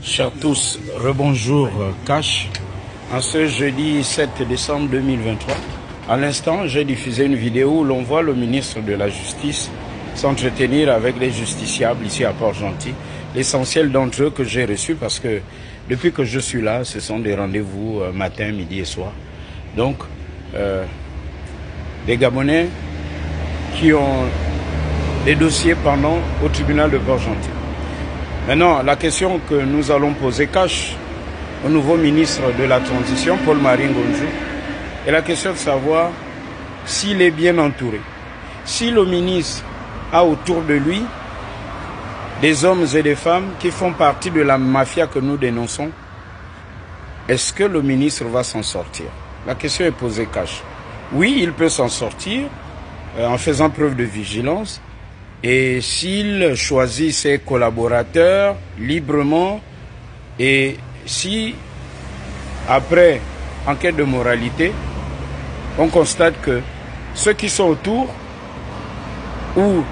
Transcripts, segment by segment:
Chers tous, rebonjour Cash. En ce jeudi 7 décembre 2023, à l'instant, j'ai diffusé une vidéo où l'on voit le ministre de la Justice s'entretenir avec les justiciables ici à Port-Gentil. L'essentiel d'entre eux que j'ai reçus parce que depuis que je suis là, ce sont des rendez-vous matin, midi et soir. Donc, des Gabonais qui ont des dossiers pendant au tribunal de Port-Gentil. Maintenant, la question que nous allons poser Cash au nouveau ministre de la Transition, Paul-Marie Ngonjo, est la question de savoir s'il est bien entouré. Si le ministre a autour de lui des hommes et des femmes qui font partie de la mafia que nous dénonçons, est-ce que le ministre va s'en sortir? La question est posée Cash. Oui, il peut s'en sortir en faisant preuve de vigilance. Et s'il choisit ses collaborateurs librement et si, après enquête de moralité, on constate que ceux qui sont autour ou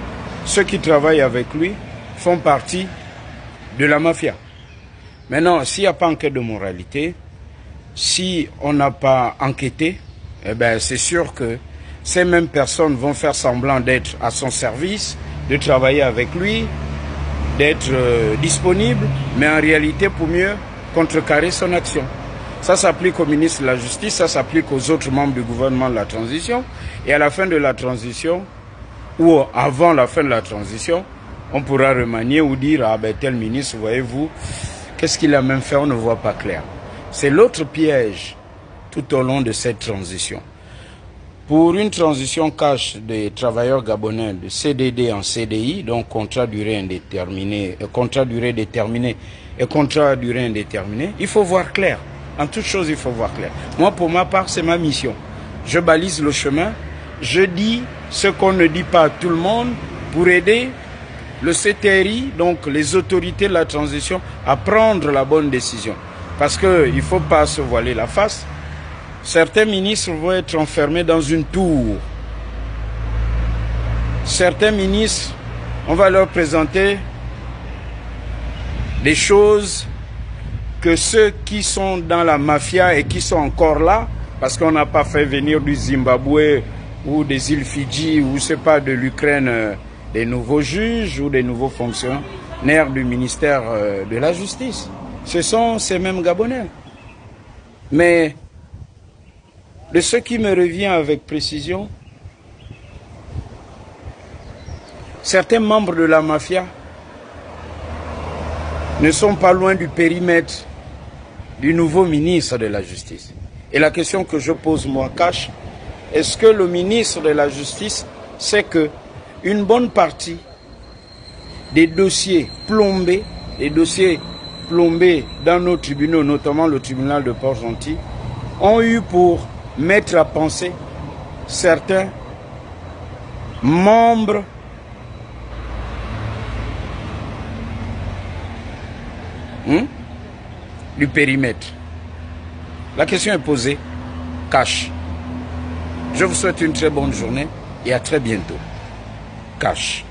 ceux qui travaillent avec lui font partie de la mafia. Maintenant, s'il n'y a pas enquête de moralité, si on n'a pas enquêté, eh ben, c'est sûr que ces mêmes personnes vont faire semblant d'être à son service, de travailler avec lui, d'être disponible, mais en réalité pour mieux contrecarrer son action. Ça s'applique au ministre de la Justice, ça s'applique aux autres membres du gouvernement de la transition. Et à la fin de la transition, ou avant la fin de la transition, on pourra remanier ou dire « Ah ben tel ministre, voyez-vous, qu'est-ce qu'il a même fait, on ne voit pas clair ». C'est l'autre piège tout au long de cette transition. Pour une transition Cash des travailleurs gabonais de CDD en CDI, donc contrat durée indéterminée, contrat durée déterminée et contrat durée indéterminée, il faut voir clair. En toute chose, il faut voir clair. Moi, pour ma part, c'est ma mission. Je balise le chemin, je dis ce qu'on ne dit pas à tout le monde pour aider le CTRI, donc les autorités de la transition, à prendre la bonne décision. Parce qu'il ne faut pas se voiler la face. Certains ministres vont être enfermés dans une tour. Certains ministres, on va leur présenter des choses que ceux qui sont dans la mafia et qui sont encore là, parce qu'on n'a pas fait venir du Zimbabwe ou des îles Fidji ou c'est pas de l'Ukraine des nouveaux juges ou des nouveaux fonctionnaires du ministère de la Justice. Ce sont ces mêmes Gabonais. Mais de ce qui me revient avec précision, certains membres de la mafia ne sont pas loin du périmètre du nouveau ministre de la Justice. Et la question que je pose moi, Cash, est-ce que le ministre de la Justice sait que une bonne partie des dossiers plombés dans nos tribunaux, notamment le tribunal de Port-Gentil, ont eu pour mettre à penser certains membres du périmètre. La question est posée. Cash. Je vous souhaite une très bonne journée et à très bientôt. Cash.